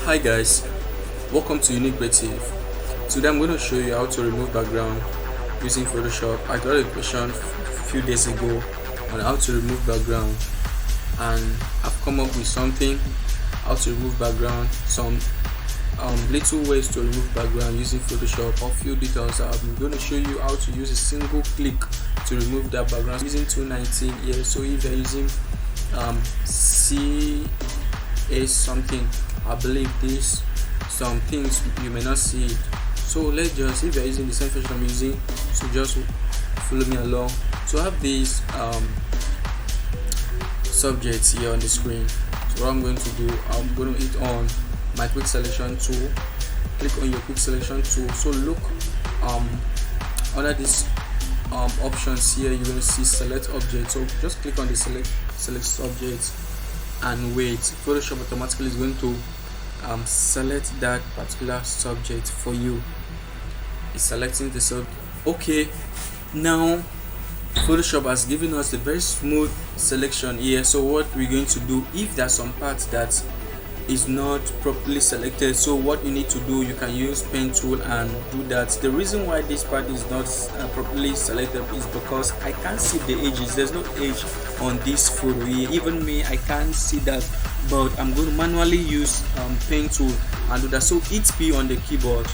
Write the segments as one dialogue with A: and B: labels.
A: Hi guys, welcome to Unique Creative. Today I'm going to show you how to remove background using Photoshop. I got a question a few days ago on how to remove background, and I've come up with something how to remove background, some little ways to remove background using Photoshop. A few details. I'm going to show you how to use a single click to remove that background using 219 here. So if you're using CS something, I believe this, some things you may not see it. So let's just, if you're using the same function I'm using, so just follow me along. So I have these subjects here on the screen. So what I'm going to do, I'm going to hit on my quick selection tool, click on your quick selection tool. So look under this options here, you're going to see select object. So just click on the select subject and wait. Photoshop automatically is going to select that particular subject for you. It's selecting the subject. Okay, now Photoshop has given us a very smooth selection here. So what we're going to do, if there's some parts that is not properly selected, so what you need to do, you can use pen tool and do that. The reason why this part is not properly selected is because I can't see the edges. There's no edge on this photo here. Even me, I can't see that, but I'm going to manually use pen tool and do that. So hit P on the keyboard,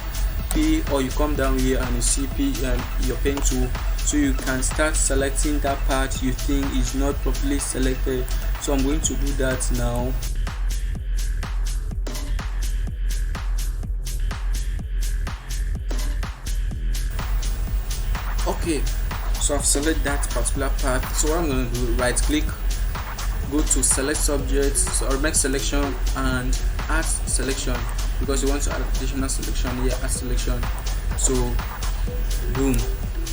A: P, or you come down here and you see P and your pen tool, so you can start selecting that part you think is not properly selected. So I'm going to do that now. Okay, so I've selected that particular part. So what I'm going to do, right click, go to select subjects, or make selection and add selection, because you want to add additional selection here, add selection. So boom,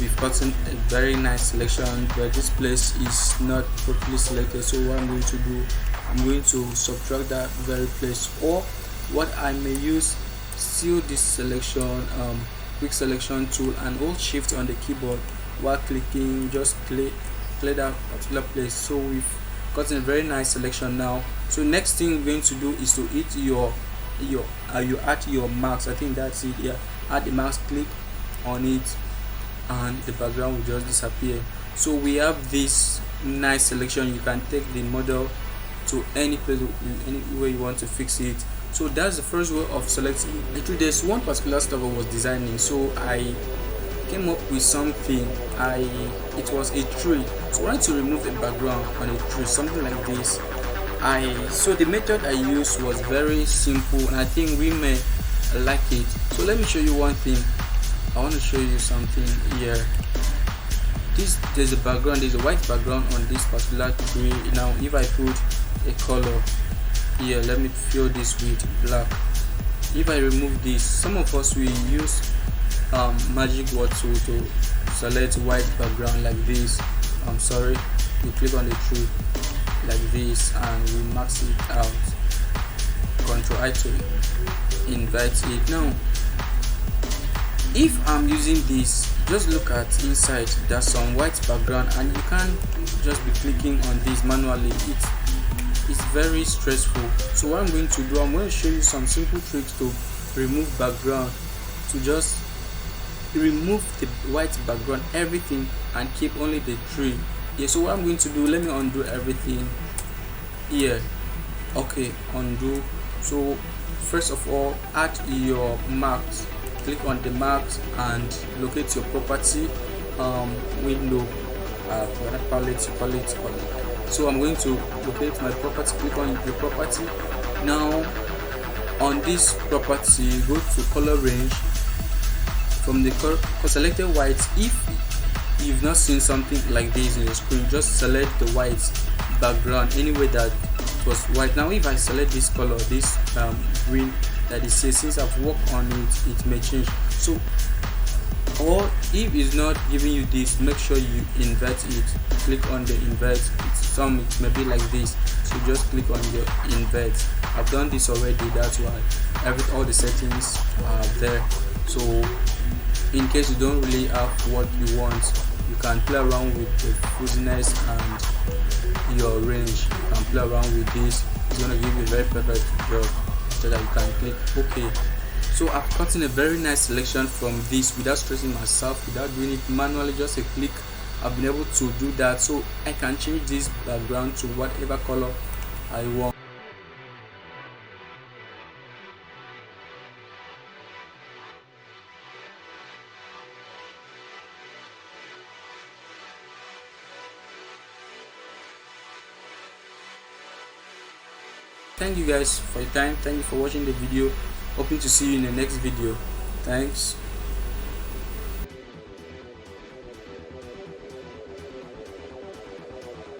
A: we've gotten a very nice selection, but this place is not properly selected. So what I'm going to do, I'm going to subtract that very place, or what I may use, still this selection, quick selection tool, and hold shift on the keyboard while clicking, just clear that particular place. So we've gotten a very nice selection now. So next thing we're going to do is to hit you add your marks. I think that's it. Yeah, add the marks, click on it, and the background will just disappear. So we have this nice selection. You can take the model to any place, anywhere you want to fix it. So that's the first way of selecting. Actually, there's one particular stuff I was designing, so I came up with something. It was a tree. So I wanted to remove a background on a tree, something like this. So the method I used was very simple, and I think we may like it. So let me show you one thing. I want to show you something here. There's a background, there's a white background on this particular tree. Now if I put a color here, let me fill this with black. If I remove this, some of us will use magic word tool to select white background like this. I'm sorry, we click on the tree like this and we max it out. Control I to invert it. Now if I'm using this, just look at inside, there's some white background, and you can't just be clicking on this manually. It's very stressful. So what I'm going to do, I'm going to show you some simple tricks to remove background, to just remove the white background, everything, and keep only the tree. Yeah, so what I'm going to do, let me undo everything here. Okay, undo. So first of all, add your marks, click on the marks and locate your property window, palette. So I'm going to locate my property, click on the property. Now on this property, go to color range. From the selected white, if you've not seen something like this in the screen, just select the white background anyway that was white. Now if I select this color, this green that is here, since I've worked on it may change. So, or if it's not giving you this, make sure you invert it. Click on the invert. It may be like this, so just click on your invert. I've done this already, that's why all the settings are there. So in case you don't really have what you want, you can play around with the fuzziness and your range. You can play around with this. It's going to give you a very perfect job, so that you can click OK. So I've gotten a very nice selection from this without stressing myself, without doing it manually. Just a click, I've been able to do that. So I can change this background to whatever color I want. Thank you guys for your time. Thank you for watching the video. Hoping to see you in the next video. Thanks.